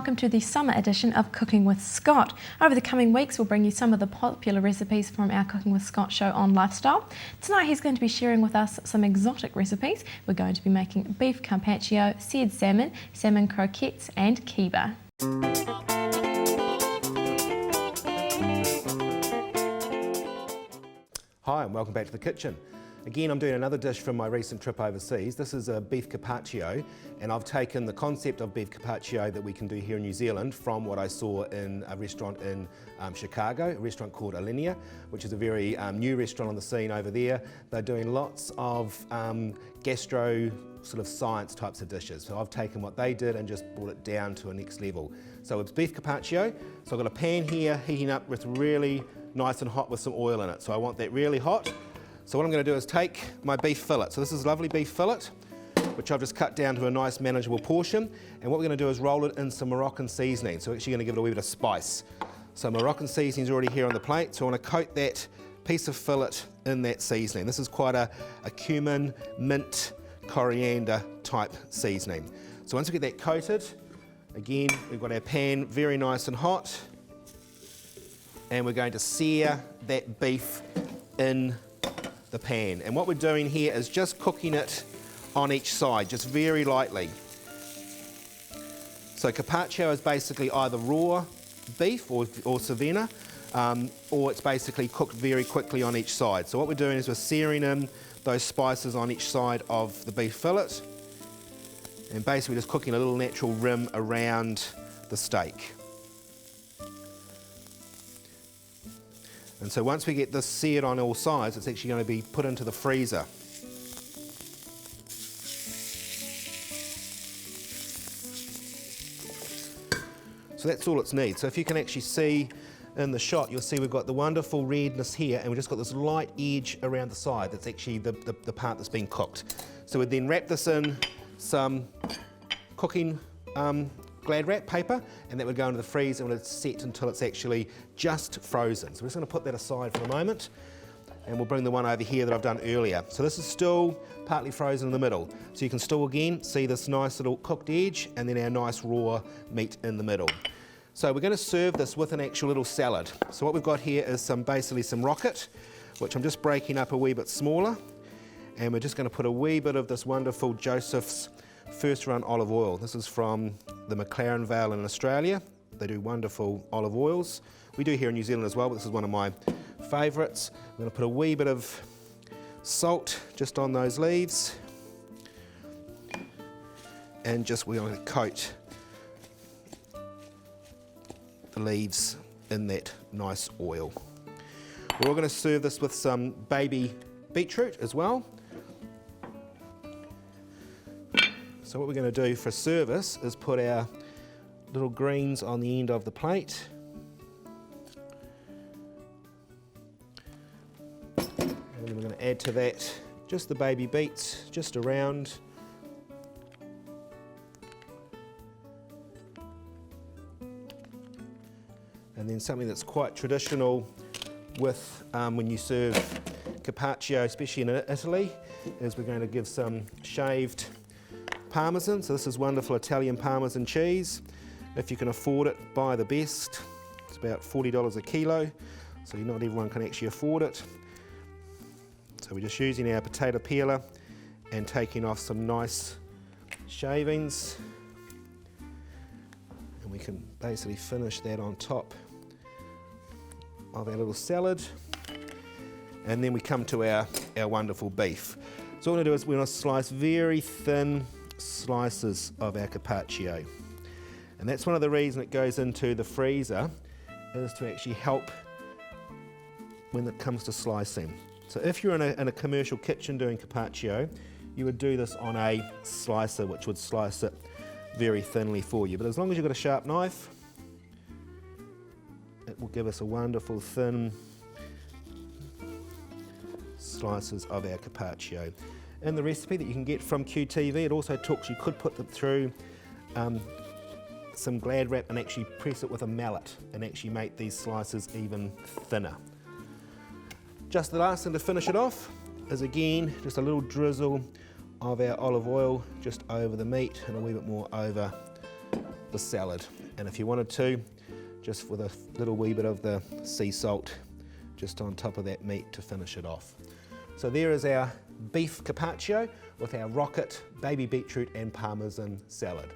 welcome to the summer edition of Cooking with Scott. Over the coming weeks, we'll bring you some of the popular recipes from our Cooking with Scott show on Lifestyle. Tonight, he's going to be sharing with us some exotic recipes. We're going to be making beef carpaccio, seared salmon, salmon croquettes, and kiba. Hi, and welcome back to the kitchen. Again, I'm doing another dish from my recent trip overseas. This is a beef carpaccio, and I've taken the concept of beef carpaccio that we can do here in New Zealand from what I saw in a restaurant in Chicago, a restaurant called Alinea, which is a very new restaurant on the scene over there. They're doing lots of gastro sort of science types of dishes. So I've taken what they did and just brought it down to a next level. So it's beef carpaccio. So I've got a pan here heating up with really nice and hot with some oil in it. So I want that really hot. So what I'm going to do is take my beef fillet. So this is lovely beef fillet, which I've just cut down to a nice manageable portion. And what we're going to do is roll it in some Moroccan seasoning. So we're actually going to give it a wee bit of spice. So Moroccan seasoning is already here on the plate. So I want to coat that piece of fillet in that seasoning. This is quite a cumin, mint, coriander type seasoning. So once we get that coated, again, we've got our pan very nice and hot. And we're going to sear that beef in the pan. And what we're doing here is just cooking it on each side, just very lightly. So carpaccio is basically either raw beef or cervena, or it's basically cooked very quickly on each side. So what we're doing is we're searing in those spices on each side of the beef fillet, and basically just cooking a little natural rim around the steak. And so once we get this seared on all sides, it's actually going to be put into the freezer. So that's all it needs. So if you can actually see in the shot, you'll see we've got the wonderful redness here, and we've just got this light edge around the side. That's actually the part that's been cooked. So we then wrap this in some cooking Glad wrap paper, and that would go into the freezer and it's set until it's actually just frozen. So we're just going to put that aside for the moment, and we'll bring the one over here that I've done earlier. So this is still partly frozen in the middle. So you can still again see this nice little cooked edge and then our nice raw meat in the middle. So we're going to serve this with an actual little salad. So what we've got here is basically some rocket, which I'm just breaking up a wee bit smaller, and we're just going to put a wee bit of this wonderful Joseph's First Run olive oil. This is from the McLaren Vale in Australia. They do wonderful olive oils. We do here in New Zealand as well, but this is one of my favourites. I'm going to put a wee bit of salt just on those leaves, and we're going to coat the leaves in that nice oil. We're all going to serve this with some baby beetroot as well. So what we're going to do for service is put our little greens on the end of the plate. And then we're going to add to that just the baby beets, just around. And then something that's quite traditional with when you serve carpaccio, especially in Italy, is we're going to give some shaved Parmesan. So this is wonderful Italian Parmesan cheese. If you can afford it, buy the best. It's about $40 a kilo, so not everyone can actually afford it. So we're just using our potato peeler and taking off some nice shavings, and we can basically finish that on top of our little salad. And then we come to our wonderful beef. So what we're going to do is we're going to slice very thin slices of our carpaccio, and that's one of the reasons it goes into the freezer, is to actually help when it comes to slicing. So if you're in a commercial kitchen doing carpaccio, you would do this on a slicer, which would slice it very thinly for you. But as long as you've got a sharp knife, it will give us a wonderful thin slices of our carpaccio. In the recipe that you can get from QTV, it also talks you could put them through some Glad wrap and actually press it with a mallet and actually make these slices even thinner. Just the last thing to finish it off is again just a little drizzle of our olive oil just over the meat and a wee bit more over the salad. And if you wanted to, just with a little wee bit of the sea salt just on top of that meat to finish it off. So there is our beef carpaccio with our rocket, baby beetroot and parmesan salad.